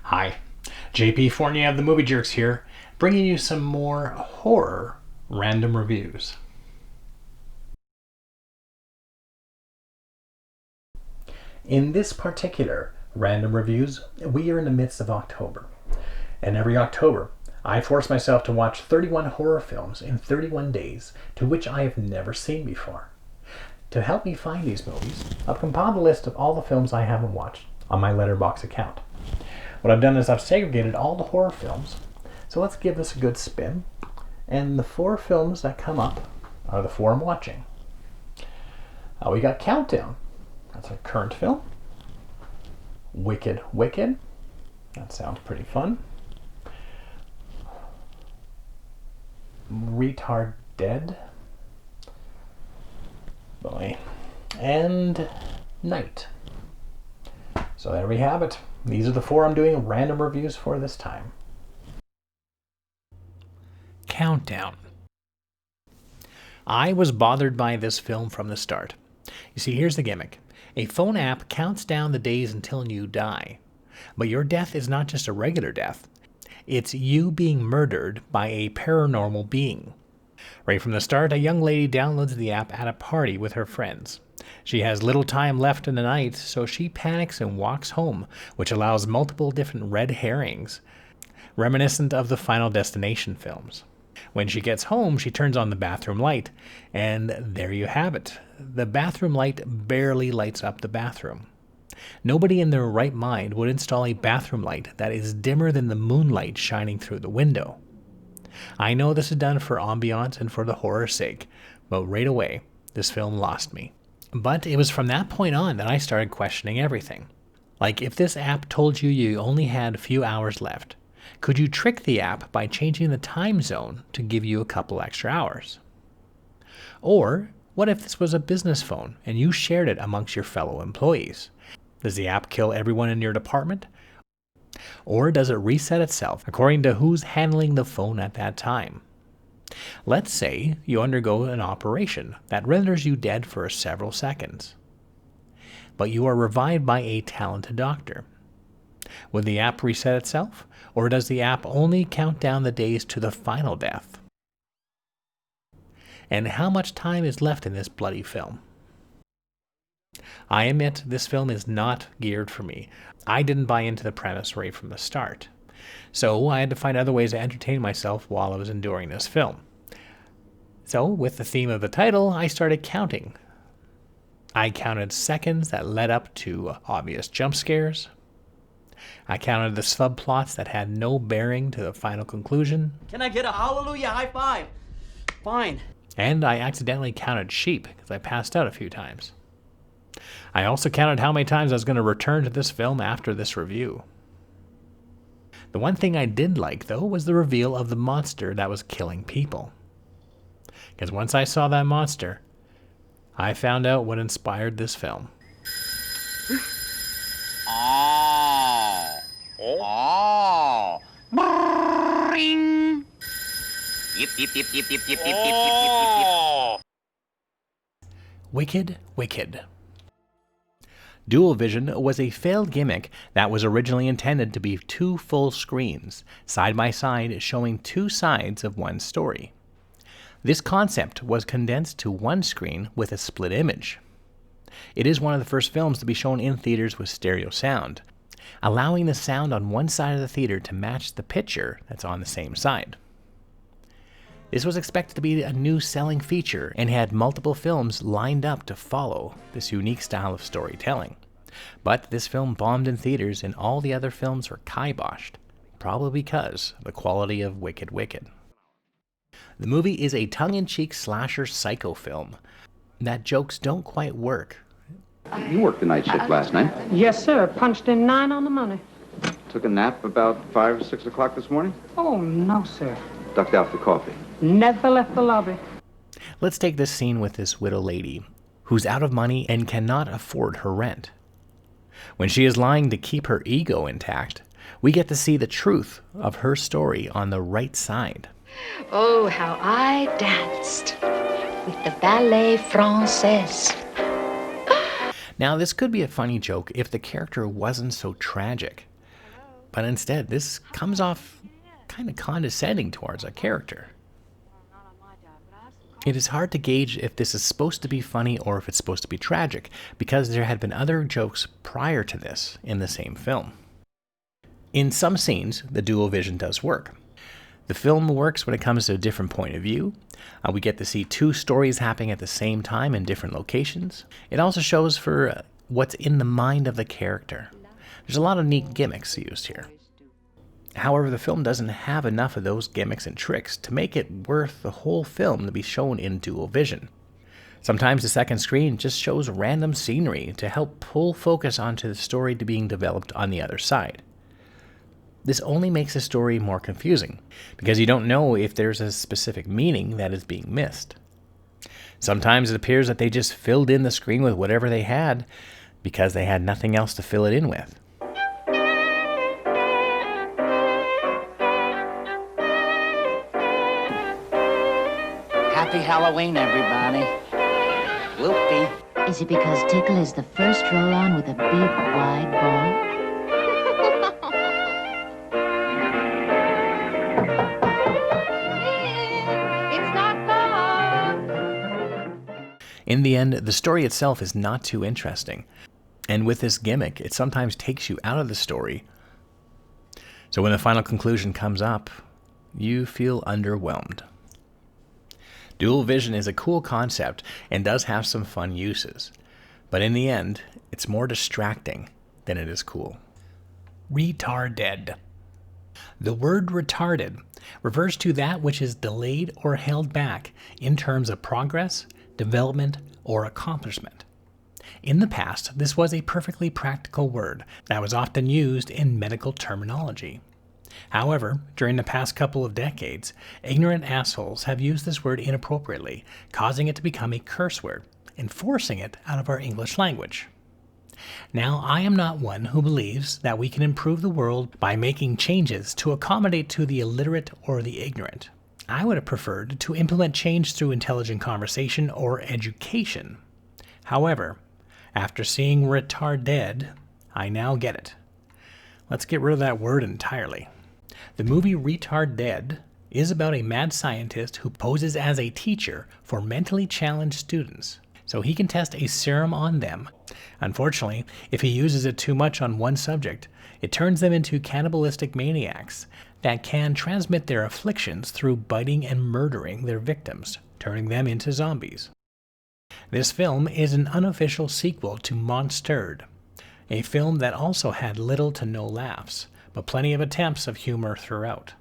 Hi, JP Fournier of the Movie Jerks here, bringing you some more horror random reviews. In this particular random reviews, we are in the midst of October. And every October, I force myself to watch 31 horror films in 31 days to which I have never seen before. To help me find these movies, I've compiled a list of all the films I haven't watched on my Letterboxd account. What I've done is I've segregated all the horror films, so let's give this a good spin. And the 4 films that come up are the 4 I'm watching. We got Countdown. That's a current film. Wicked Wicked. That sounds pretty fun. Retard Dead. Boy. And Night. So there we have it. These are the 4 I'm doing random reviews for this time. Countdown. I was bothered by this film from the start. You see, here's the gimmick. A phone app counts down the days until you die. But your death is not just a regular death. It's you being murdered by a paranormal being. Right from the start, a young lady downloads the app at a party with her friends. She has little time left in the night, so she panics and walks home, which allows multiple different red herrings, reminiscent of the Final Destination films. When she gets home, she turns on the bathroom light, and there you have it. The bathroom light barely lights up the bathroom. Nobody in their right mind would install a bathroom light that is dimmer than the moonlight shining through the window. I know this is done for ambiance and for the horror's sake, but right away, this film lost me. But it was from that point on that I started questioning everything. Like, if this app told you you only had a few hours left, could you trick the app by changing the time zone to give you a couple extra hours? Or what if this was a business phone and you shared it amongst your fellow employees? Does the app kill everyone in your department? Or does it reset itself according to who's handling the phone at that time? Let's say you undergo an operation that renders you dead for several seconds, but you are revived by a talented doctor. Would the app reset itself, or does the app only count down the days to the final death? And how much time is left in this bloody film? I admit this film is not geared for me. I didn't buy into the premise right from the start. So I had to find other ways to entertain myself while I was enduring this film. So with the theme of the title, I started counting. I counted seconds that led up to obvious jump scares. I counted the subplots that had no bearing to the final conclusion. Can I get a hallelujah high five? Fine. And I accidentally counted sheep because I passed out a few times. I also counted how many times I was going to return to this film after this review. The one thing I did like, though, was the reveal of the monster that was killing people. Because once I saw that monster, I found out what inspired this film. Oh. Bring. Yip, yip, yip, yip, yip, yip, yip, yip, yip, yip. Wicked Wicked. Dual Vision was a failed gimmick that was originally intended to be 2 full screens, side by side, showing 2 sides of one story. This concept was condensed to 1 screen with a split image. It is one of the first films to be shown in theaters with stereo sound, allowing the sound on one side of the theater to match the picture that's on the same side. This was expected to be a new selling feature and had multiple films lined up to follow this unique style of storytelling. But this film bombed in theaters and all the other films were kiboshed, probably because of the quality of Wicked Wicked. The movie is a tongue-in-cheek slasher psycho film that jokes don't quite work. You worked the night shift last night. Yes, sir. Punched in 9 on the money. Took a nap about 5 or 6 o'clock this morning. Oh, no, sir. Ducked out for coffee. Never left the lobby. Let's take this scene with this widow lady who's out of money and cannot afford her rent. When she is lying to keep her ego intact, we get to see the truth of her story on the right side. Oh, how I danced with the ballet française. Now, this could be a funny joke if the character wasn't so tragic. But instead, this comes off kind of condescending towards our character. It is hard to gauge if this is supposed to be funny or if it's supposed to be tragic, because there had been other jokes prior to this in the same film. In some scenes, the dual vision does work. The film works when it comes to a different point of view. We get to see two stories happening at the same time in different locations. It also shows for what's in the mind of the character. There's a lot of neat gimmicks used here. However, the film doesn't have enough of those gimmicks and tricks to make it worth the whole film to be shown in dual vision. Sometimes the second screen just shows random scenery to help pull focus onto the story being developed on the other side. This only makes the story more confusing, because you don't know if there's a specific meaning that is being missed. Sometimes it appears that they just filled in the screen with whatever they had, because they had nothing else to fill it in with. Happy Halloween, everybody. Whoopee. Is it because Tickle is the first roll-on with a big, wide ball? It's not far. In the end, the story itself is not too interesting. And with this gimmick, it sometimes takes you out of the story. So when the final conclusion comes up, you feel underwhelmed. Dual vision is a cool concept and does have some fun uses. But in the end, it's more distracting than it is cool. Retarded. The word retarded refers to that which is delayed or held back in terms of progress, development, or accomplishment. In the past, this was a perfectly practical word that was often used in medical terminology. However, during the past couple of decades, ignorant assholes have used this word inappropriately, causing it to become a curse word and forcing it out of our English language. Now, I am not one who believes that we can improve the world by making changes to accommodate to the illiterate or the ignorant. I would have preferred to implement change through intelligent conversation or education. However, after seeing retarded, I now get it. Let's get rid of that word entirely. The movie Retarded is about a mad scientist who poses as a teacher for mentally challenged students, so he can test a serum on them. Unfortunately, if he uses it too much on one subject, it turns them into cannibalistic maniacs that can transmit their afflictions through biting and murdering their victims, turning them into zombies. This film is an unofficial sequel to Monstered, a film that also had little to no laughs, but plenty of attempts of humor throughout.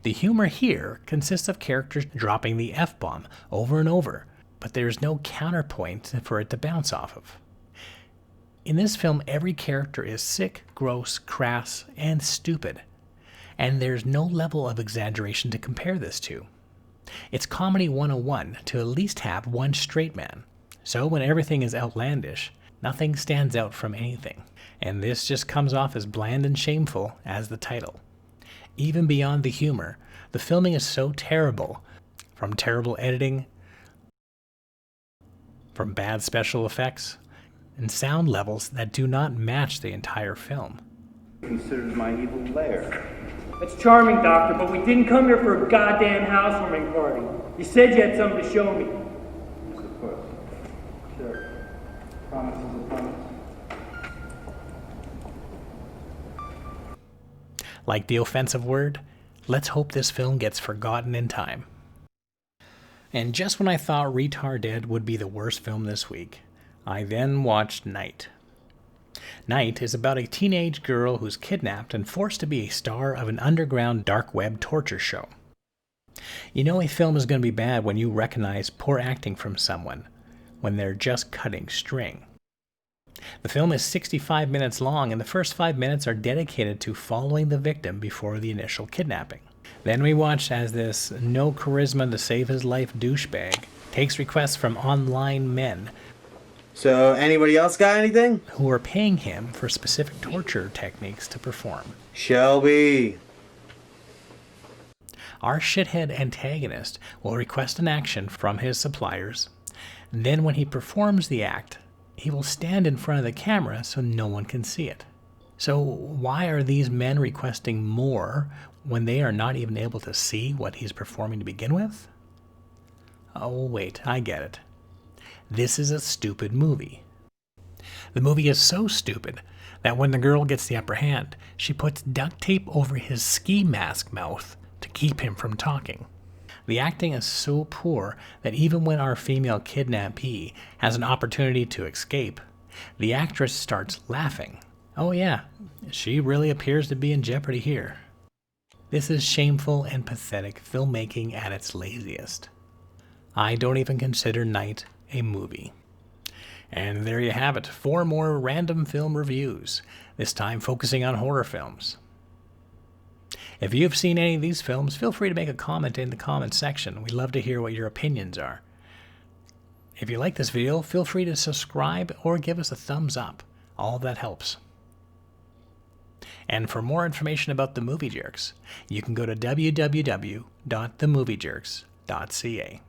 The humor here consists of characters dropping the F-bomb over and over, but there's no counterpoint for it to bounce off of. In this film, every character is sick, gross, crass, and stupid, and there's no level of exaggeration to compare this to. It's comedy 101 to at least have one straight man, so when everything is outlandish, nothing stands out from anything, and this just comes off as bland and shameful as the title. Even beyond the humor, the filming is so terrible, from terrible editing, from bad special effects, and sound levels that do not match the entire film. Considers my evil lair. That's charming, Doctor, but we didn't come here for a goddamn housewarming party. You said you had something to show me. Yes, of course. Sure. Promise is a promise. Like the offensive word, let's hope this film gets forgotten in time. And just when I thought Retarded would be the worst film this week, I then watched Night. Night is about a teenage girl who's kidnapped and forced to be a star of an underground dark web torture show. You know a film is going to be bad when you recognize poor acting from someone, when they're just cutting string. The film is 65 minutes long, and the first 5 minutes are dedicated to following the victim before the initial kidnapping. Then we watch as this no charisma to save his life douchebag takes requests from online men So, anybody else got anything? who are paying him for specific torture techniques to perform. Shelby. Our shithead antagonist will request an action from his suppliers. Then when he performs the act, he will stand in front of the camera so no one can see it. So why are these men requesting more when they are not even able to see what he's performing to begin with? Oh, wait, I get it. This is a stupid movie. The movie is so stupid that when the girl gets the upper hand, she puts duct tape over his ski mask mouth to keep him from talking. The acting is so poor that even when our female kidnappee has an opportunity to escape, the actress starts laughing. Oh yeah, she really appears to be in jeopardy here. This is shameful and pathetic filmmaking at its laziest. I don't even consider Night a movie. And there you have it, 4 more random film reviews, this time focusing on horror films. If you've seen any of these films, feel free to make a comment in the comment section. We'd love to hear what your opinions are. If you like this video, feel free to subscribe or give us a thumbs up. All of that helps. And for more information about The Movie Jerks, you can go to www.themoviejerks.ca.